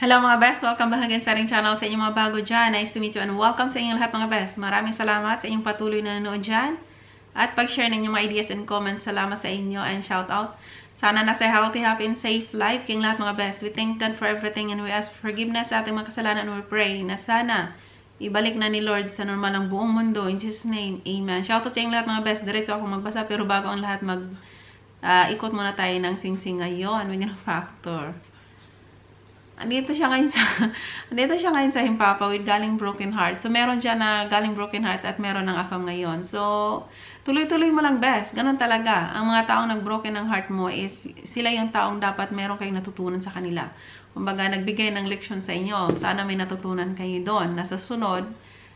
Hello mga best! Welcome back again sa ating channel. Sa inyong mga bago dyan, nice to meet you and welcome sa inyong lahat mga best. Maraming salamat sa inyong patuloy na nanonood dyan. At pag-share ng inyong mga ideas and comments, salamat sa inyo and shout out. Sana nasa healthy, happy, and safe life kayong lahat mga best. We thank God for everything and we ask forgiveness sa ating mga kasalanan and we pray na sana ibalik na ni Lord sa normal ang buong mundo. In Jesus' name, Amen. Shout out sa inyong lahat mga best. Diretso ako magbasa pero bago ang lahat ikot muna tayo ng sing-sing ngayon with yung factor. Andito siya ngayon sa Himpapa with Galing Broken Heart. So, meron dyan na Galing Broken Heart at meron ng AFAM ngayon. So, tuloy-tuloy mo lang best. Ganun talaga. Ang mga taong nag-broken ng heart mo is sila yung taong dapat meron kayong natutunan sa kanila. Kumbaga, nagbigay ng leksyon sa inyo. Sana may natutunan kayo doon. Nasa sunod,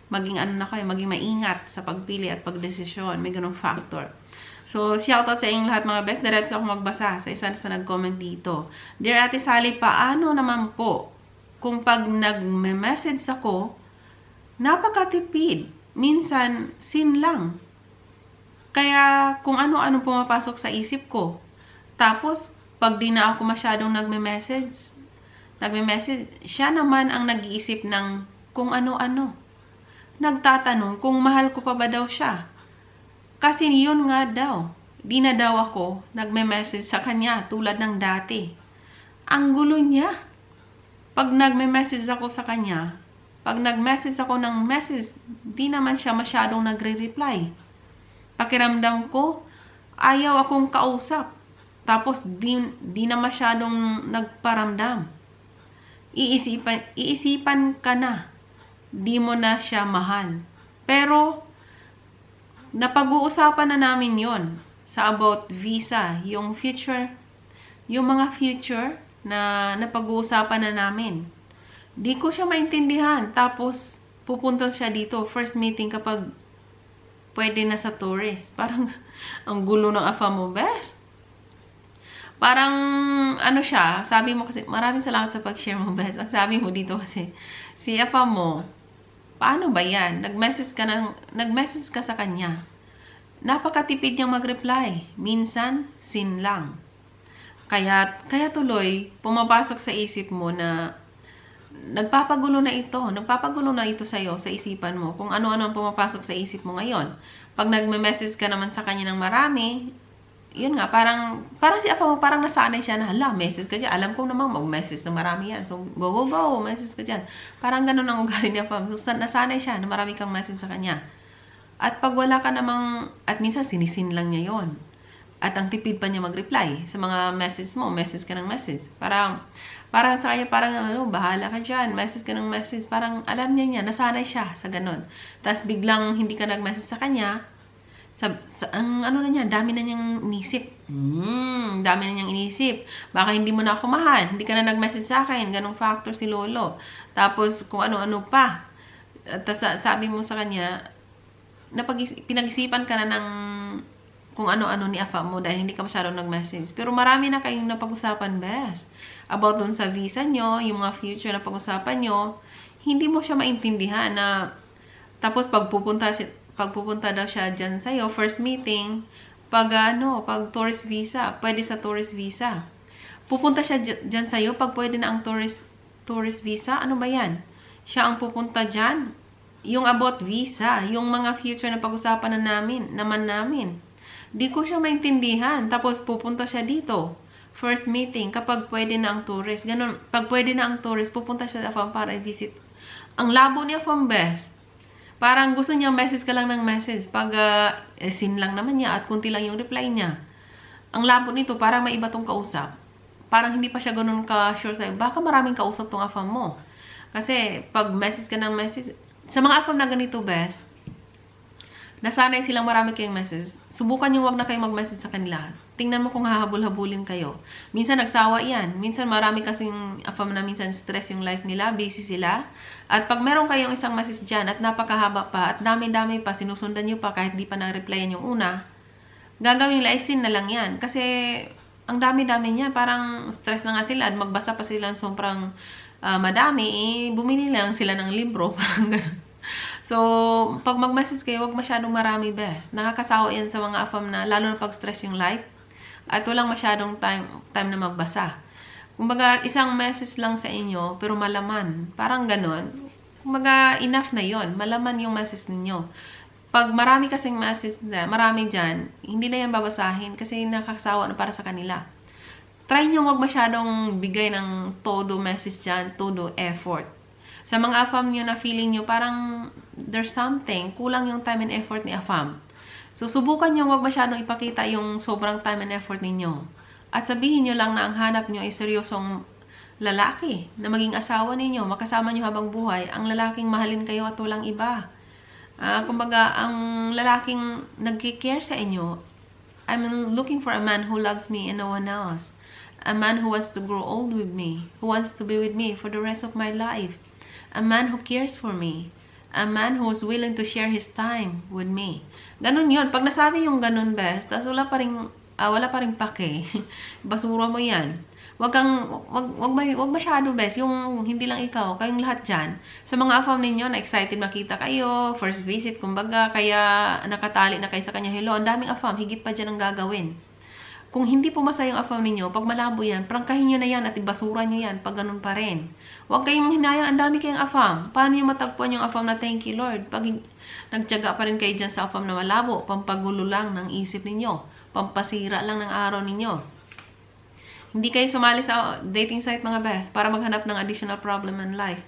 maging maging maingat sa pagpili at pagdesisyon. May ganung factor. So, shoutout sa inyong lahat mga best. Diretso ako magbasa sa isa sa nag-comment dito. Dear Ate Sally, paano naman po kung pag nag-message ako, napakatipid. Minsan, sin lang. Kaya, kung ano-ano pumapasok sa isip ko. Tapos, pag di na ako masyadong nagme-message, siya naman ang nag-iisip ng kung ano-ano. Nagtatanong kung mahal ko pa ba daw siya. Kasi yun nga daw, di na daw ako nagme-message sa kanya tulad ng dati. Ang gulo niya. Pag nagme-message ako sa kanya, pag nag-message ako ng message, di naman siya masyadong nagre-reply. Pakiramdam ko, ayaw akong kausap. Tapos di na masyadong nagparamdam. Iisipan ka na. Di mo na siya mahal. Pero, napag-uusapan na namin yon sa about visa, yung mga future na napag-uusapan na namin. Di ko siya maintindihan. Tapos, pupunta siya dito, first meeting kapag pwede na sa tourist. Parang, ang gulo ng AFAM mo, best. Parang, siya, sabi mo kasi, maraming salamat sa pag-share mo, best. Ang sabi mo dito kasi, si AFAM mo, paano ba yan? Nag-message ka sa kanya. Napakatipid niyang mag-reply. Minsan, sin lang. Kaya tuloy, pumapasok sa isip mo na nagpapagulo na ito sa'yo, sa isipan mo. Kung ano-ano ang pumapasok sa isip mo ngayon. Pag nagme-message ka naman sa kanya ng marami, yun nga, parang si Afa mo, parang nasanay siya na, hala, message ka dyan. Alam ko namang mag-message na marami yan. So, go, message ka dyan. Parang ganun ang ugali niya, Afa. So, nasanay siya na marami kang message sa kanya. At pag wala ka namang, at minsan sinisin lang niya yon. At ang tipid pa niya mag-reply sa mga message mo. Message ka ng message. Parang sa kanya, bahala ka dyan. Message ka ng message. Parang alam niya, nasanay siya sa ganun. Tapos biglang hindi ka nag-message sa kanya, dami na niyang inisip. Dami na niyang inisip. Baka hindi mo na ako mahal. Hindi ka na nag-message sa akin. Ganong factor si Lolo. Tapos, kung ano-ano pa. Tapos, sabi mo sa kanya, pinag-isipan ka na ng kung ano-ano ni Afa mo dahil hindi ka masyadong nag-message. Pero marami na kayong napag-usapan, best. About dun sa visa nyo, yung mga future na pag-usapan nyo, hindi mo siya maintindihan na tapos pag pupunta daw siya dyan sa'yo, first meeting, pag tourist visa, pwede sa tourist visa. Pupunta siya dyan sa'yo, pag pwede na ang tourist visa, ano ba yan? Siya ang pupunta dyan. Yung about visa, yung mga future na pag-usapan namin. Di ko siya maintindihan. Tapos pupunta siya dito. First meeting, kapag pwede na ang tourist. Ganun, pag pwede na ang tourist, pupunta siya sa AFAM para i-visit. Ang labo niya from best. Parang gusto niya message ka lang ng message. Pag sin lang naman niya at kunti lang yung reply niya. Ang labo nito, parang may iba tong kausap. Parang hindi pa siya ganun ka-sure sa'yo. Baka maraming kausap tong AFAM mo. Kasi pag message ka ng message, sa mga AFAM na ganito, best, nasanay silang marami kayong message. Subukan yung wag na kayong mag-message sa kanila. tingnan mo kung hahabol-habulin kayo. Minsan nagsawa yan. Minsan marami kasing affirm na minsan stress yung life nila, busy sila. At pag meron kayong isang message dyan at napakahaba pa at dami-dami pa, sinusundan nyo pa kahit di pa na-replyan yung una, gagawin nila isin na lang yan. Kasi ang dami-dami niya, parang stress na nga sila at magbasa pa sila ng sobrang madami, bumili lang sila ng libro, parang ganun. So, pag mag-message kayo, wag masyadong marami, best. Nakakasawa yan sa mga affirm na, lalo na pag stress yung life. At walang masyadong time na magbasa. Kumbaga, isang message lang sa inyo, pero malaman. Parang ganon. Kumbaga, enough na yon. Malaman yung message ninyo. Pag marami kasing message na, marami dyan, hindi na yan babasahin kasi nakakasawa na para sa kanila. Try nyo wag masyadong bigay ng todo message dyan, todo effort. Sa mga affirm nyo na feeling nyo, parang there's something, kulang yung time and effort ni affirm. So, subukan nyo wag masyadong ipakita yung sobrang time and effort ninyo. At sabihin nyo lang na ang hanap nyo ay seryosong lalaki na maging asawa ninyo, makasama nyo habang buhay, ang lalaking mahalin kayo at walang iba. Kumbaga, ang lalaking nagki-care sa inyo, I'm looking for a man who loves me and no one else. A man who wants to grow old with me, who wants to be with me for the rest of my life. A man who cares for me. A man who is willing to share his time with me. Ganun yun. Pag nasabi yung ganun, best, tapos wala pa rin pake, basura mo yan. Wag masyado, best, yung hindi lang ikaw, kayong lahat dyan. Sa mga affirm ninyo, na excited makita kayo, first visit, kumbaga, kaya nakatali na kayo sa kanya, hello, ang daming affirm, higit pa dyan ang gagawin. Kung hindi pumasa yung affirm ninyo, pag malabo yan, prangkahin nyo na yan at ibasura nyo yan pag ganun pa rin. Huwag kayong hinayang, ang dami kayong affirm. Paano nyo matagpuan yung affirm na thank you Lord? Pag nagtiyaga pa rin kayo dyan sa affirm na malabo, pampagulo lang ng isip ninyo, pampasira lang ng araw ninyo. Hindi kayo sumali sa dating site, mga best, para maghanap ng additional problem in life.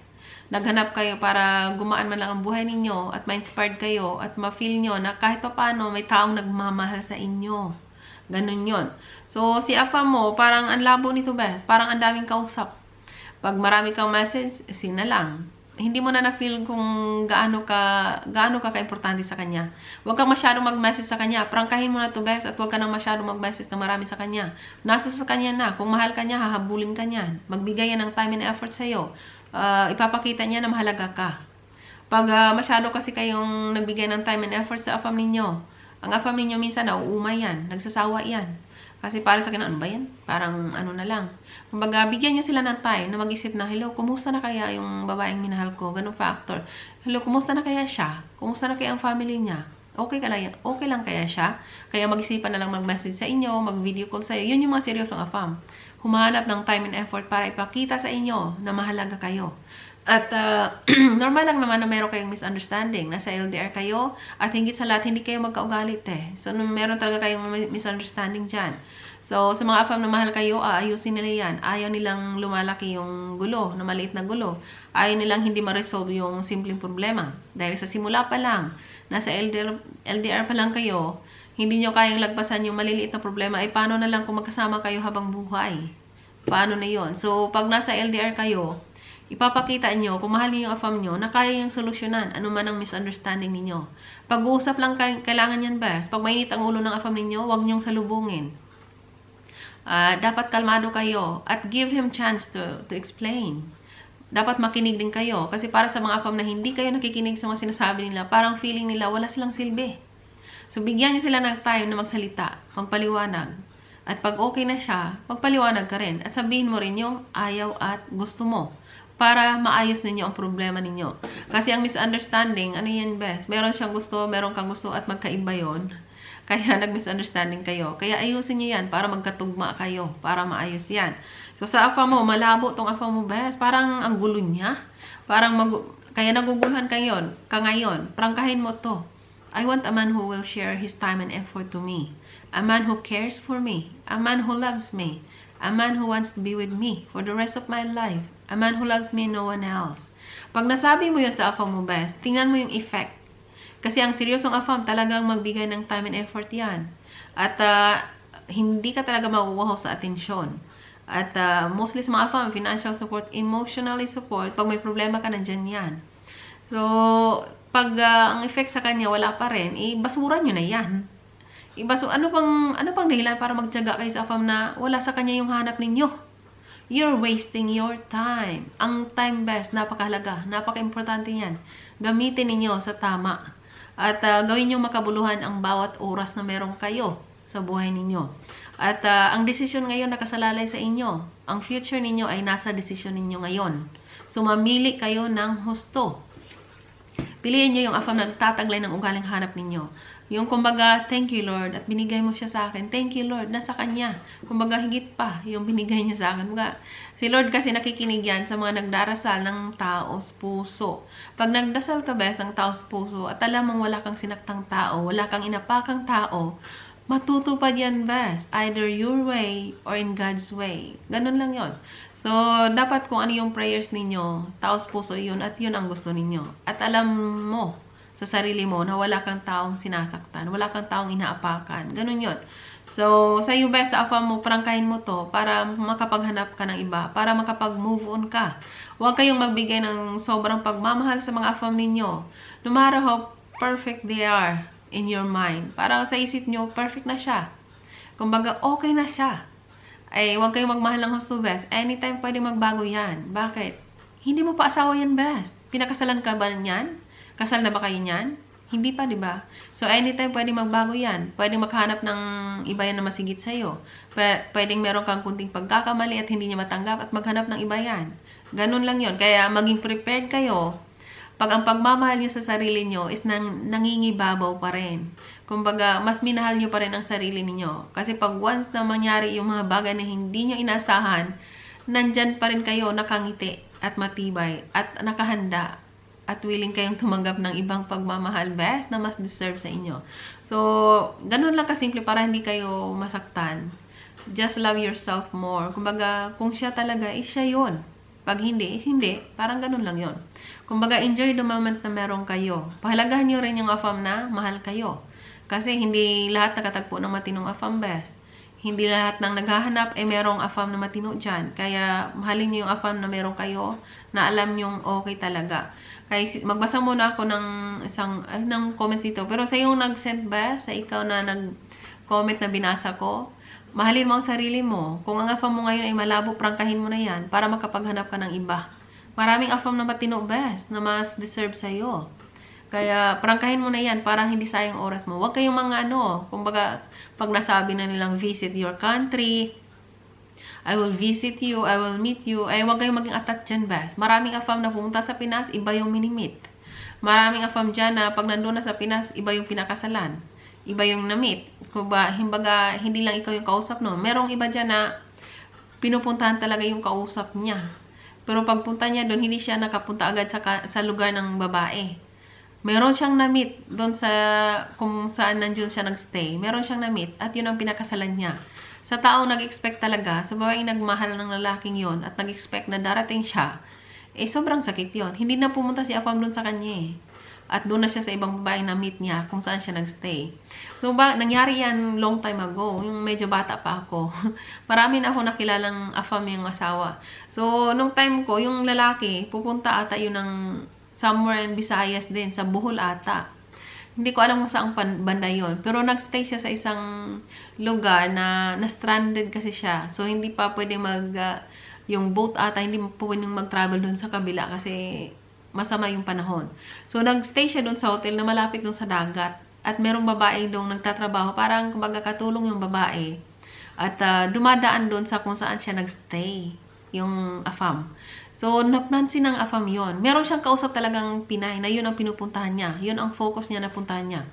Naghanap kayo para gumaan man lang ang buhay ninyo at ma-inspired kayo at ma-feel nyo na kahit pa paano may taong nagmamahal sa inyo. Ganun yon. So, si affirm mo, parang ang labo nito, best. Parang ang daming kausap. Pag marami kang message, sina lang. Hindi mo na na-feel kung gaano ka ka-importante sa kanya. Huwag kang masyadong mag-message sa kanya. Prangkahin mo na to, best, at huwag ka nang masyadong mag-message na marami sa kanya. Nasa sa kanya na. Kung mahal ka niya, hahabulin ka niyan. Magbigay yan ng time and effort sa'yo. Ipapakita niya na mahalaga ka. Pag masyado kasi kayong nagbigay ng time and effort sa affirm ninyo, ang affirm ninyo minsan nauumay yan. Nagsasawa yan. Kasi para sa kanya, ano ba yan? Parang ano na lang. Kumbaga, bigyan nyo sila ng time na mag-isip na, hello, kumusta na kaya yung babaeng minahal ko? Ganong factor. Hello, kumusta na kaya siya? Kumusta na kaya ang family niya? Okay lang kaya siya? Kaya mag-isipan na lang mag-message sa inyo, mag-video call sa iyo. Yun yung mga seryosong affirm. Humahanap ng time and effort para ipakita sa inyo na mahalaga kayo. At normal lang naman na meron kayong misunderstanding. Nasa LDR kayo at higit sa lahat, hindi kayo magkaugalit eh. So, meron talaga kayong misunderstanding dyan. So, sa mga affirm na mahal kayo, ayusin nila yan. Ayaw nilang lumalaki yung gulo, na maliit na gulo. Ayaw nilang hindi ma-resolve yung simpleng problema. Dahil sa simula pa lang, nasa LDR pa lang kayo, hindi nyo kayang lagpasan yung maliliit na problema, ay paano na lang kung magkasama kayo habang buhay? Paano na yon? So, pag nasa LDR kayo, ipapakita nyo, kung mahal niyo yung affirm nyo, na kaya yung solusyonan, ano man ang misunderstanding ninyo. Pag-uusap lang kailangan yan, best. Pag mainit ang ulo ng affirm ninyo, huwag nyong salubungin. Dapat kalmado kayo at give him chance to explain. Dapat makinig din kayo. Kasi para sa mga affirm na hindi kayo nakikinig sa mga sinasabi nila, parang feeling nila wala silang silbi. So, bigyan nyo sila ng time na magsalita, magpaliwanag. At pag okay na siya, magpaliwanag ka rin. At sabihin mo rin yung ayaw at gusto mo. Para maayos ninyo ang problema ninyo. Kasi ang misunderstanding, ano yan, best? Meron siyang gusto, meron kang gusto at magkaiba yon. Kaya nag-misunderstanding kayo. Kaya ayusin nyo yan para magkatugma kayo. Para maayos yan. So sa affirm mo, malabo tong affirm mo, best. Parang ang gulo niya. Kaya naguguluhan kayo. Ngayon, prangkahin mo to. I want a man who will share his time and effort to me. A man who cares for me. A man who loves me. A man who wants to be with me for the rest of my life. A man who loves me, no one else. Pag nasabi mo yun sa affirm mo, best, tingnan mo yung effect. Kasi ang seryosong affirm, talagang magbigay ng time and effort yan. At hindi ka talaga mauuhaw sa atensyon. At mostly sa mga affirm, financial support, emotionally support, pag may problema ka, nandyan yan. So, pag ang effect sa kanya wala pa rin, basura nyo na yan. Iba, so ano pang dahilan para magtiyaga kayo sa AFAM na wala sa kanya yung hanap ninyo? You're wasting your time. Ang time best, napakahalaga, napaka-importante yan. Gamitin ninyo sa tama. At gawin nyo makabuluhan ang bawat oras na meron kayo sa buhay ninyo. At ang desisyon ngayon nakasalalay sa inyo. Ang future ninyo ay nasa desisyon ninyo ngayon. So, mamili kayo ng husto. Piliin nyo yung AFAM na tataglay ng ugaling hanap ninyo. Yung kumbaga, thank you Lord, at binigay mo siya sa akin. Thank you Lord, nasa kanya. Kumbaga, higit pa yung binigay niya sa akin. Kumbaga, si Lord kasi nakikinig yan sa mga nagdarasal ng taos puso. Pag nagdasal ka bes ng taos puso at alam mong wala kang sinaktang tao, wala kang inapakang tao, matutupad yan bes. Either your way or in God's way. Ganun lang yon. So, dapat kung ano yung prayers ninyo, taos puso yun at yun ang gusto ninyo. At alam mo sa sarili mo na wala kang taong sinasaktan, wala kang taong inaapakan. Ganun yun. So, sa iyo best, sa AFAM mo, prangkahin mo to para makapaghanap ka ng iba, para makapag-move on ka. Huwag kayong magbigay ng sobrang pagmamahal sa mga AFAM ninyo. No matter how perfect they are in your mind. Parang sa isip nyo, perfect na siya. Kumbaga, okay na siya. Ay, huwag kayong magmahal ng husto best. Anytime pwede magbago yan. Bakit? Hindi mo pa asawa yan best. Pinakasalan ka ba niyan? Kasal na ba kayo niyan? Hindi pa, di ba? So, anytime pwede magbago yan. Pwedeng maghanap ng iba yan na masigit sa'yo. Pwedeng meron kang kunting pagkakamali at hindi niya matanggap at maghanap ng iba yan. Ganun lang yon. Kaya maging prepared kayo. Pag ang pagmamahal nyo sa sarili nyo is nangingibabaw pa rin. Kumbaga, mas minahal nyo pa rin ang sarili ninyo. Kasi pag once na mangyari yung mga bagay na hindi nyo inasahan, nandyan pa rin kayo nakangiti at matibay at nakahanda. At willing kayong tumanggap ng ibang pagmamahal best na mas deserve sa inyo. So, ganun lang kasimple para hindi kayo masaktan. Just love yourself more. Kumbaga, kung siya talaga, siya yun. Pag hindi, hindi. Parang ganun lang yun. Kumbaga, enjoy the moment na meron kayo. Pahalagahan nyo rin yung AFAM na mahal kayo. Kasi hindi lahat nakatagpo ng matinong AFAM best. Hindi lahat ng naghahanap ay merong AFAM na matino dyan. Kaya, mahalin nyo yung AFAM na meron kayo na alam nyong okay talaga. Kaya magbasa muna ako ng ng comments dito. Pero sa yung nag-send ba, sa ikaw na nag-comment na binasa ko, mahalin mo ang sarili mo. Kung ang AFAM mo ngayon ay malabo, prangkahin mo na yan para makapaghanap ka ng iba. Maraming AFAM na matino best na mas deserve sa'yo. Kaya prangkahin mo na yan para hindi sayang oras mo. Huwag kayong mga kumbaga pag nasabi na nilang visit your country, I will visit you, I will meet you. Ay, huwag kayong maging attached dyan, best. Maraming AFAM na pumunta sa Pinas, iba yung minimit. Maraming AFAM dyan na pag nandun na sa Pinas, iba yung pinakasalan. Iba yung na-meet. Himbaga, hindi lang ikaw yung kausap, no? Merong iba dyan na pinupuntahan talaga yung kausap niya. Pero pagpunta niya doon, hindi siya nakapunta agad sa lugar ng babae. Meron siyang na-meet doon sa kung saan nandiyon siya nagstay. Meron siyang na-meet at yun ang pinakasalan niya. Sa taong nag-expect talaga, sa babaeng nagmahal ng lalaking yon at nag-expect na darating siya, sobrang sakit yon. Hindi na pumunta si AFAM doon sa kanya At doon na siya sa ibang babaeng na-meet niya kung saan siya nagstay. So, nangyari yan long time ago. Yung medyo bata pa ako. Marami na ako nakilalang AFAM yung asawa. So, nung time ko, yung lalaki, pupunta ata yun ng somewhere in Visayas din, sa Bohol ata. Hindi ko alam kung saan banda yon. Pero nagstay siya sa isang lugar na stranded kasi siya. So, hindi pa pwede yung boat ata, hindi po pwedeng mag-travel doon sa kabila kasi masama yung panahon. So, nagstay siya doon sa hotel na malapit doon sa dagat. At merong babae doon nagtatrabaho. Parang katulong yung babae. At dumadaan doon sa kung saan siya nagstay. Yung AFAM. So, napansin ng AFAM yon. Meron siyang kausap talagang Pinay na yun ang pinupuntahan niya. Yun ang focus niya na puntahan niya.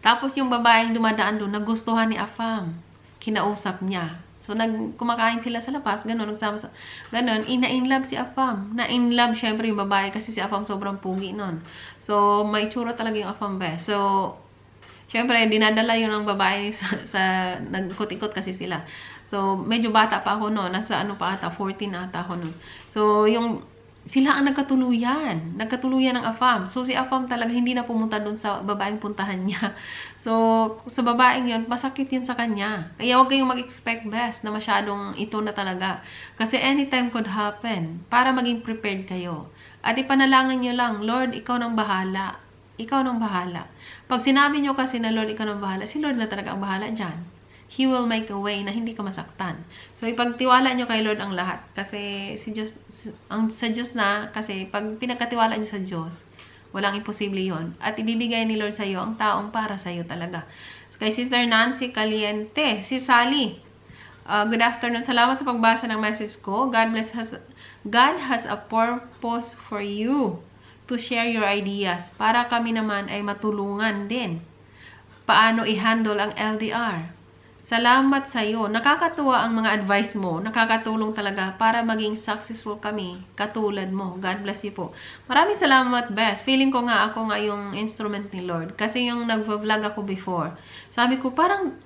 Tapos yung babaeng dumadaan doon, nagustuhan ni AFAM. Kinausap niya. So, kumakain sila sa labas. Ganun, ganun, ina-inlove si AFAM. Na-inlove, syempre, yung babae kasi si AFAM sobrang pugi nun. So, may tsura talaga yung AFAM best. So, syempre, dinadala yun ng babae sa nagkot-ikot kasi sila. So, medyo bata pa ako noon. Nasa 14 ata ako noon. So, sila ang nagkatuluyan. Nagkatuluyan ng AFAM. So, si AFAM talaga hindi na pumunta doon sa babaeng puntahan niya. So, sa babaeng yun, masakit yun sa kanya. Kaya huwag kayong mag-expect best na masyadong ito na talaga. Kasi anytime could happen. Para maging prepared kayo. At ipanalangin nyo lang, Lord, ikaw nang bahala. ikaw nang bahala. Pag sinabi nyo kasi na Lord, ikaw nang bahala, si Lord na talaga ang bahala dyan. He will make a way na hindi ka masaktan. So, ipagtiwala nyo kay Lord ang lahat. Kasi sa Diyos na, kasi pag pinagkatiwala nyo sa Diyos, walang imposible yon. At ibibigay ni Lord sa iyo ang taong para sa iyo talaga. So, kay Sister Nancy Caliente, si Sally, good afternoon. Salamat sa pagbasa ng message ko. God has a purpose for you to share your ideas para kami naman ay matulungan din paano i-handle ang LDR. Salamat sa iyo. Nakakatuwa ang mga advice mo. Nakakatulong talaga para maging successful kami katulad mo. God bless you po. Maraming salamat, Bes. Feeling ko nga ako nga yung instrument ni Lord. Kasi yung nag-vlog ako before, sabi ko parang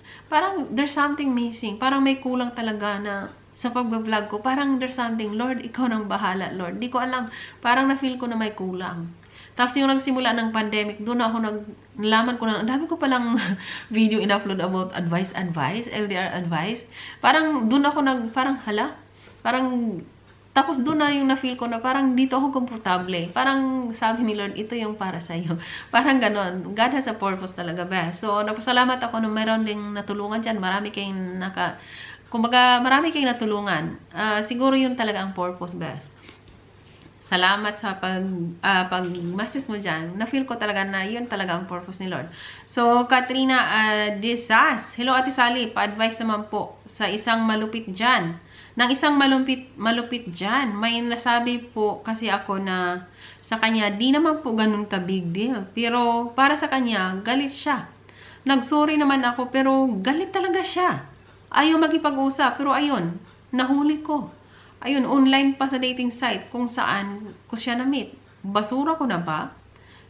there's something missing. Parang may kulang talaga na sa pag-vlog ko. Parang there's something. Lord, ikaw nang bahala, Lord. Di ko alam. Parang na-feel ko na may kulang. Tapos yung nagsimula ng pandemic, doon ako nalaman ko na, ang dami ko palang video in-upload about advice, LDR advice. Parang doon ako tapos doon na yung na-feel ko na parang dito ako komportable. Parang sabi ni Lord, ito yung para sa iyo. Parang ganon. God has a purpose talaga, ba? So, napasalamat ako na mayroon ding natulungan dyan. Marami kayong marami kayong natulungan. Siguro yun talaga ang purpose, ba? Salamat sa pag-message mo dyan. Na-feel ko talaga na yun talaga ang purpose ni Lord. So, Katrina Desas. Hello, Ate Sally. Pa-advise naman po sa isang malupit dyan. Nang isang malupit dyan, may nasabi po kasi ako na sa kanya, di naman po ganun ka big deal. Pero para sa kanya, galit siya. Nagsorry naman ako, pero galit talaga siya. Ayaw makipag-usap, pero ayun, nahuli ko. Ayun, online pa sa dating site kung saan ko siya na-meet. Basura ko na ba?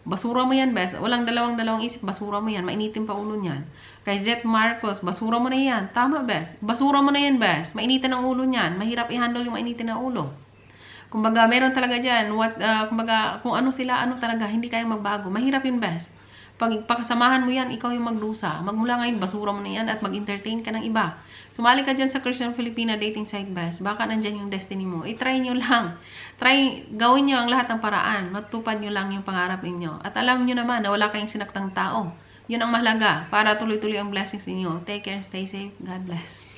Basura mo yan, Bes. Walang dalawang isip. Basura mo yan. Mainitin pa ulo niyan. Kay Zet Marcos, basura mo na yan. Tama, Bes. Basura mo na yan, Bes. Mainitin ang ulo niyan. Mahirap i-handle yung mainitin na ulo. Kumbaga, meron talaga dyan. Kumbaga, kung ano sila, ano talaga, hindi kayang magbago. Mahirap yun, Bes. Pag pakasamahan mo yan, ikaw yung magdusa. Magmula ngayon, basura mo na yan at mag-entertain ka ng iba. Sumali ka dyan sa Christian Filipina dating site, Bes. Baka nandyan yung destiny mo. I-try nyo lang. Gawin nyo ang lahat ng paraan. Magtupad nyo lang yung pangarap ninyo. At alam nyo naman na wala kayong sinaktang tao. Yun ang mahalaga para tuloy-tuloy ang blessings ninyo. Take care and stay safe. God bless.